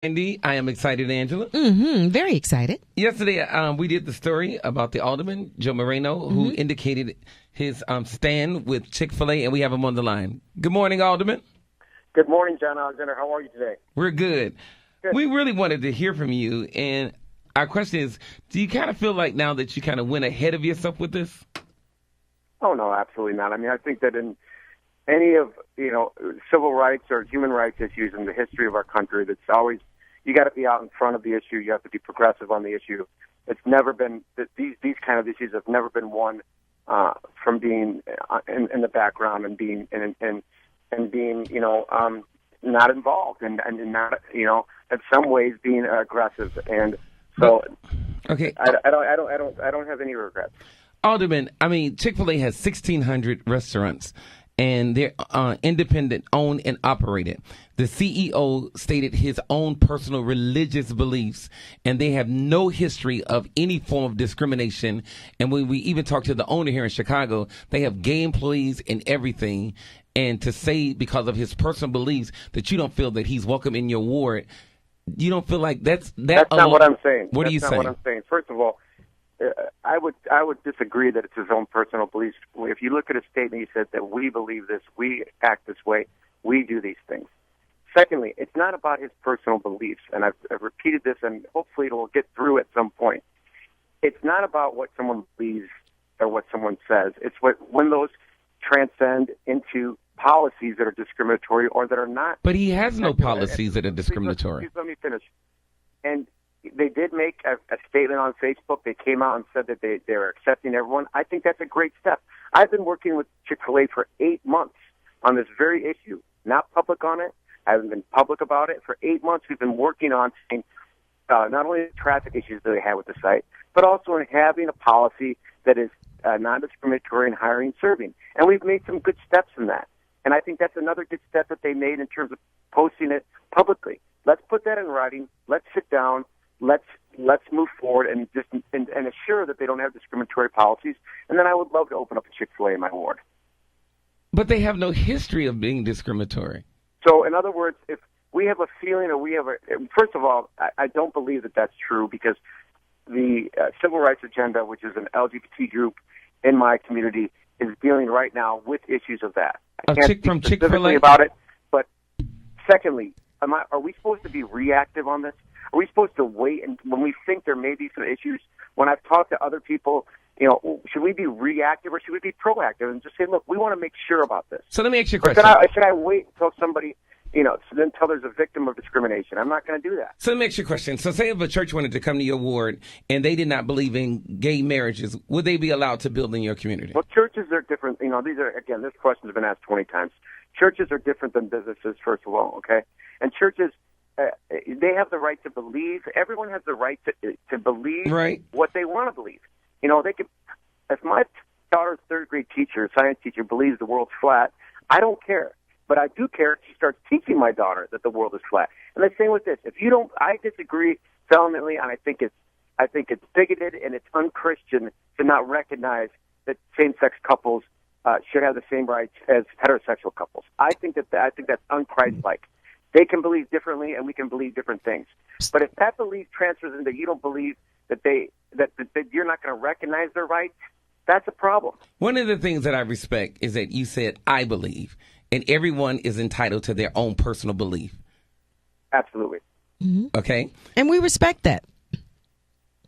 Andy, I am excited, Angela. Very excited. Yesterday, we did the story about the Alderman, Joe Moreno, who indicated his stand with Chick-fil-A, and we have him on the line. Good morning, Alderman. Good morning, John Alexander. How are you today? We're good. Good. We really wanted to hear from you, and our question is, do you kind of feel like now that you kind of went ahead of yourself with this? Oh, no, absolutely not. I mean, I think that in any of, civil rights or human rights issues in the history of our country, that's always, you got to be out in front of the issue. You have to be progressive on the issue. It's never been, these kind of issues have never been won from being in the background and being, and being, not involved and not, in some ways being aggressive. And so, okay, I don't have any regrets. Alderman, I mean, Chick-fil-A has 1,600 restaurants, and they're independent, owned, and operated. The CEO stated his own personal religious beliefs, and they have no history of any form of discrimination. And when we even talked to the owner here in Chicago, they have gay employees and everything. And to say because of his personal beliefs that you don't feel that he's welcome in your ward, you don't feel like that's not what I'm saying. What are you saying? That's not what I'm saying. First of all, I would disagree that it's his own personal beliefs. If you look at his statement, he said that we believe this, we act this way, we do these things. Secondly, it's not about his personal beliefs, and I've repeated this, and hopefully it will get through at some point. It's not about what someone believes or what someone says. It's when those transcend into policies that are discriminatory or that are not. But he has no policies that are discriminatory. Please let me finish. And they did make a statement on Facebook. They came out and said that they're accepting everyone. I think that's a great step. I've been working with Chick-fil-A for 8 months on this very issue, not public on it. I haven't been public about it. For 8 months, we've been working on not only the traffic issues that they have with the site, but also in having a policy that is non-discriminatory in hiring and serving. And we've made some good steps in that. And I think that's another good step that they made in terms of posting it publicly. Let's put that in writing. Let's sit down. Let's move forward and just and assure that they don't have discriminatory policies. And then I would love to open up a Chick-fil-A in my ward. But they have no history of being discriminatory. So, in other words, if we have a feeling or first of all, I don't believe that that's true because the Civil Rights Agenda, which is an LGBT group in my community, is dealing right now with issues of that. I can't speak specifically about it, but secondly, are we supposed to be reactive on this? Are we supposed to wait and when we think there may be some issues? When I've talked to other people, should we be reactive or should we be proactive and just say, look, we want to make sure about this? So let me ask you a question. Should I wait until somebody, until there's a victim of discrimination? I'm not going to do that. So let me ask you a question. So say if a church wanted to come to your ward and they did not believe in gay marriages, would they be allowed to build in your community? Well, churches are different. These are, again, this question has been asked 20 times. Churches are different than businesses, first of all, okay? And churches, they have the right to believe. Everyone has the right to believe what they want to believe. They can. If my daughter's third-grade teacher, science teacher, believes the world's flat, I don't care. But I do care if she starts teaching my daughter that the world is flat. And the same with this. If you don't, I disagree vehemently, and I think it's bigoted and it's unchristian to not recognize that same-sex couples should have the same rights as heterosexual couples. I think that's unchristlike. They can believe differently, and we can believe different things. But if that belief transfers into you don't believe that that you're not going to recognize their rights, that's a problem. One of the things that I respect is that you said, I believe, and everyone is entitled to their own personal belief. Absolutely. Mm-hmm. Okay. And we respect that.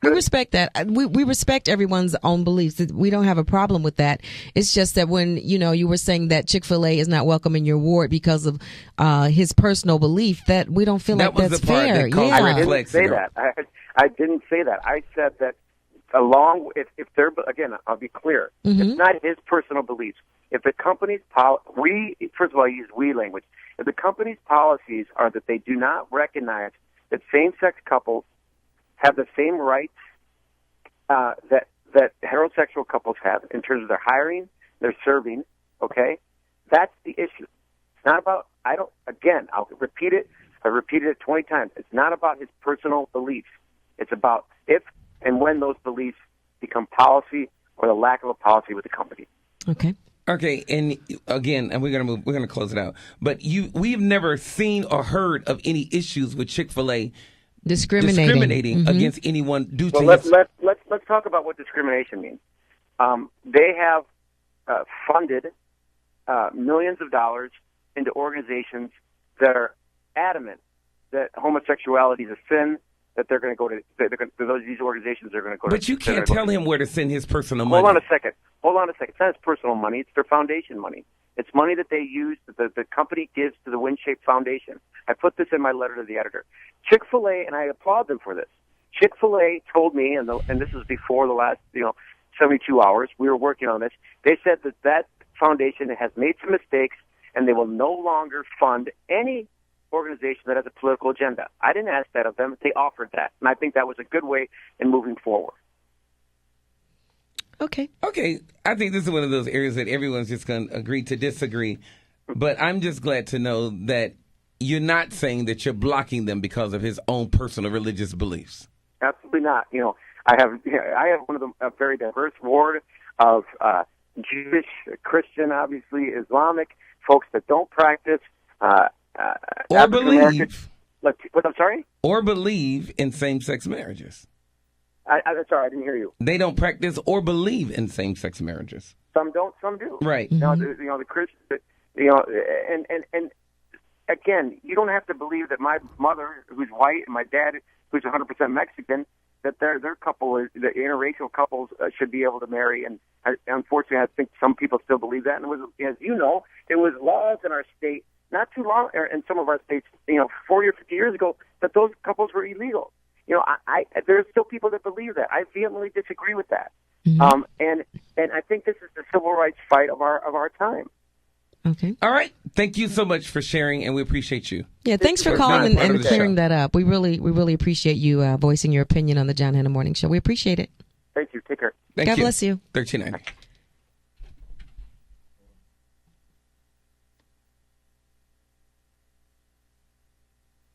We respect that. We respect everyone's own beliefs. We don't have a problem with that. It's just that when, you were saying that Chick-fil-A is not welcome in your ward because of his personal belief, that we don't feel like that's fair. I didn't say that. I didn't say that. I said that if they're, again, I'll be clear. It's not his personal beliefs. If the company's first of all, I use we language. If the company's policies are that they do not recognize that same-sex couples have the same rights that heterosexual couples have in terms of their hiring, their serving, okay? That's the issue. It's not about, I'll repeat it. I repeated it 20 times. It's not about his personal beliefs. It's about if and when those beliefs become policy or the lack of a policy with the company. Okay. Okay, and again, and we're gonna close it out. But we've never seen or heard of any issues with Chick-fil-A discriminating against anyone due to let's talk about what discrimination means. They have funded millions of dollars into organizations that are adamant that homosexuality is a sin, that they're going to go to these organizations are going to go to. But you can't tell him where to send his personal money. Hold on a second. It's not his personal money. It's their foundation money. It's money that they use, that the company gives to the WinShape Foundation. I put this in my letter to the editor. Chick-fil-A, and I applaud them for this. Chick-fil-A told me, and this is before the last 72 hours, we were working on this. They said that foundation has made some mistakes, and they will no longer fund any organization that has a political agenda. I didn't ask that of them. They offered that, and I think that was a good way in moving forward. Okay. I think this is one of those areas that everyone's just going to agree to disagree. But I'm just glad to know that you're not saying that you're blocking them because of his own personal religious beliefs. Absolutely not. I have one of a very diverse ward of Jewish, Christian, obviously Islamic folks that don't practice or believe. What? I'm sorry. Or believe in same-sex marriages. I'm sorry, I didn't hear you. They don't practice or believe in same-sex marriages. Some don't, some do. Right. Mm-hmm. The Christian, and again, you don't have to believe that my mother, who's white, and my dad, who's 100% Mexican, that their couple, the interracial couples, should be able to marry. And unfortunately, I think some people still believe that. And it was, as you know, there was laws in our state not too long, or in some of our states, 40 or 50 years ago, that those couples were illegal. There's still people that believe that. I vehemently disagree with that. Mm-hmm. And I think this is the civil rights fight of our time. Okay. All right. Thank you so much for sharing, and we appreciate you. Yeah, thanks for calling and clearing that up. We really appreciate you voicing your opinion on the John Hannah Morning Show. We appreciate it. Thank you. Take care. God bless you. 1390.